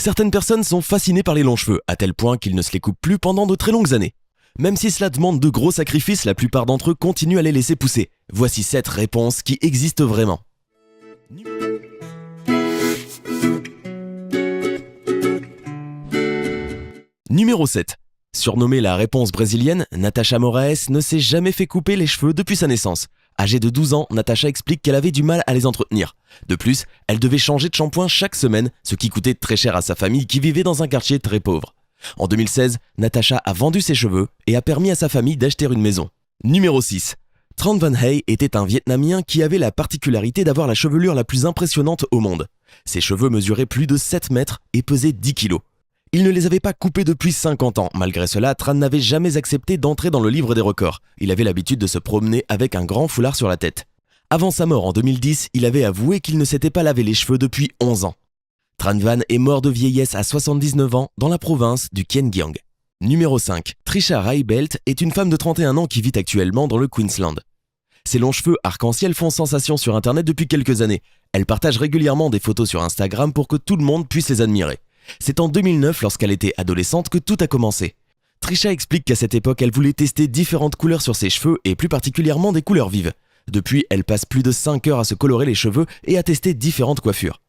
Certaines personnes sont fascinées par les longs cheveux, à tel point qu'ils ne se les coupent plus pendant de très longues années. Même si cela demande de gros sacrifices, la plupart d'entre eux continuent à les laisser pousser. Voici 7 réponses qui existent vraiment. Numéro 7. Surnommée la réponse brésilienne, Natasha Moraes ne s'est jamais fait couper les cheveux depuis sa naissance. Âgée de 12 ans, Natasha explique qu'elle avait du mal à les entretenir. De plus, elle devait changer de shampoing chaque semaine, ce qui coûtait très cher à sa famille qui vivait dans un quartier très pauvre. En 2016, Natasha a vendu ses cheveux et a permis à sa famille d'acheter une maison. Numéro 6. Tran Van Hay était un Vietnamien qui avait la particularité d'avoir la chevelure la plus impressionnante au monde. Ses cheveux mesuraient plus de 7 mètres et pesaient 10 kilos. Il ne les avait pas coupés depuis 50 ans. Malgré cela, Tran n'avait jamais accepté d'entrer dans le livre des records. Il avait l'habitude de se promener avec un grand foulard sur la tête. Avant sa mort en 2010, il avait avoué qu'il ne s'était pas lavé les cheveux depuis 11 ans. Tran Van est mort de vieillesse à 79 ans dans la province du Kiên Giang. Numéro 5. Trisha Raibelt est une femme de 31 ans qui vit actuellement dans le Queensland. Ses longs cheveux arc-en-ciel font sensation sur internet depuis quelques années. Elle partage régulièrement des photos sur Instagram pour que tout le monde puisse les admirer. C'est en 2009, lorsqu'elle était adolescente, que tout a commencé. Trisha explique qu'à cette époque, elle voulait tester différentes couleurs sur ses cheveux et plus particulièrement des couleurs vives. Depuis, elle passe plus de 5 heures à se colorer les cheveux et à tester différentes coiffures.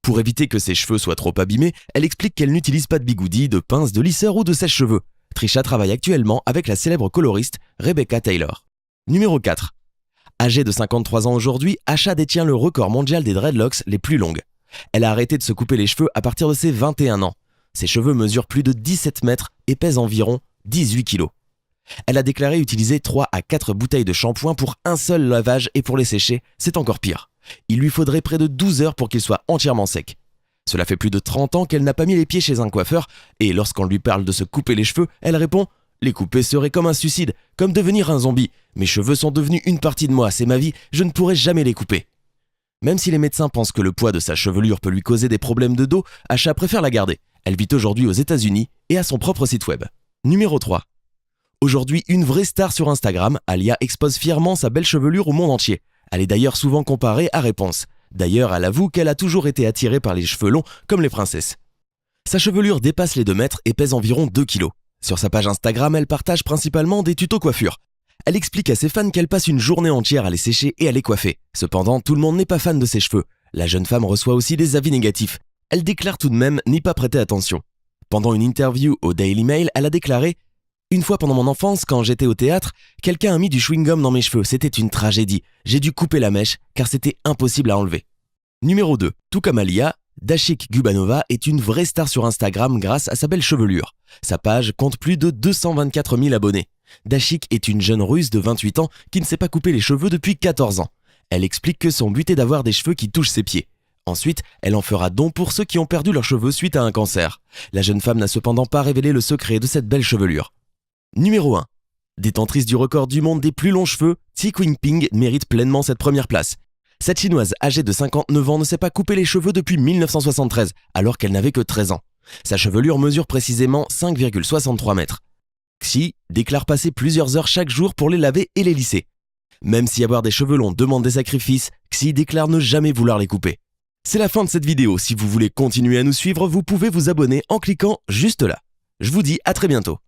Pour éviter que ses cheveux soient trop abîmés, elle explique qu'elle n'utilise pas de bigoudi, de pince, de lisseur ou de sèche-cheveux. Trisha travaille actuellement avec la célèbre coloriste Rebecca Taylor. Numéro 4. Âgée de 53 ans aujourd'hui, Asha détient le record mondial des dreadlocks les plus longues. Elle a arrêté de se couper les cheveux à partir de ses 21 ans. Ses cheveux mesurent plus de 17 mètres et pèsent environ 18 kilos. Elle a déclaré utiliser 3 à 4 bouteilles de shampoing pour un seul lavage et pour les sécher, c'est encore pire. Il lui faudrait près de 12 heures pour qu'ils soient entièrement secs. Cela fait plus de 30 ans qu'elle n'a pas mis les pieds chez un coiffeur et lorsqu'on lui parle de se couper les cheveux, elle répond « Les couper serait comme un suicide, comme devenir un zombie. Mes cheveux sont devenus une partie de moi, c'est ma vie, je ne pourrai jamais les couper. » Même si les médecins pensent que le poids de sa chevelure peut lui causer des problèmes de dos, Asha préfère la garder. Elle vit aujourd'hui aux États-Unis et a son propre site web. Numéro 3. Aujourd'hui, une vraie star sur Instagram, Alia expose fièrement sa belle chevelure au monde entier. Elle est d'ailleurs souvent comparée à Réponse. D'ailleurs, elle avoue qu'elle a toujours été attirée par les cheveux longs comme les princesses. Sa chevelure dépasse les 2 mètres et pèse environ 2 kilos. Sur sa page Instagram, elle partage principalement des tutos coiffure. Elle explique à ses fans qu'elle passe une journée entière à les sécher et à les coiffer. Cependant, tout le monde n'est pas fan de ses cheveux. La jeune femme reçoit aussi des avis négatifs. Elle déclare tout de même n'y pas prêter attention. Pendant une interview au Daily Mail, elle a déclaré « Une fois pendant mon enfance, quand j'étais au théâtre, quelqu'un a mis du chewing-gum dans mes cheveux. C'était une tragédie. J'ai dû couper la mèche car c'était impossible à enlever. » Numéro 2. Tout comme Alia, Dashik Gubanova est une vraie star sur Instagram grâce à sa belle chevelure. Sa page compte plus de 224 000 abonnés. Dashik est une jeune Russe de 28 ans qui ne s'est pas coupé les cheveux depuis 14 ans. Elle explique que son but est d'avoir des cheveux qui touchent ses pieds. Ensuite, elle en fera don pour ceux qui ont perdu leurs cheveux suite à un cancer. La jeune femme n'a cependant pas révélé le secret de cette belle chevelure. Numéro 1. Détentrice du record du monde des plus longs cheveux, Ti Qingping mérite pleinement cette première place. Cette chinoise âgée de 59 ans ne s'est pas coupé les cheveux depuis 1973, alors qu'elle n'avait que 13 ans. Sa chevelure mesure précisément 5,63 mètres. Xi déclare passer plusieurs heures chaque jour pour les laver et les lisser. Même si avoir des cheveux longs demande des sacrifices, Xi déclare ne jamais vouloir les couper. C'est la fin de cette vidéo. Si vous voulez continuer à nous suivre, vous pouvez vous abonner en cliquant juste là. Je vous dis à très bientôt.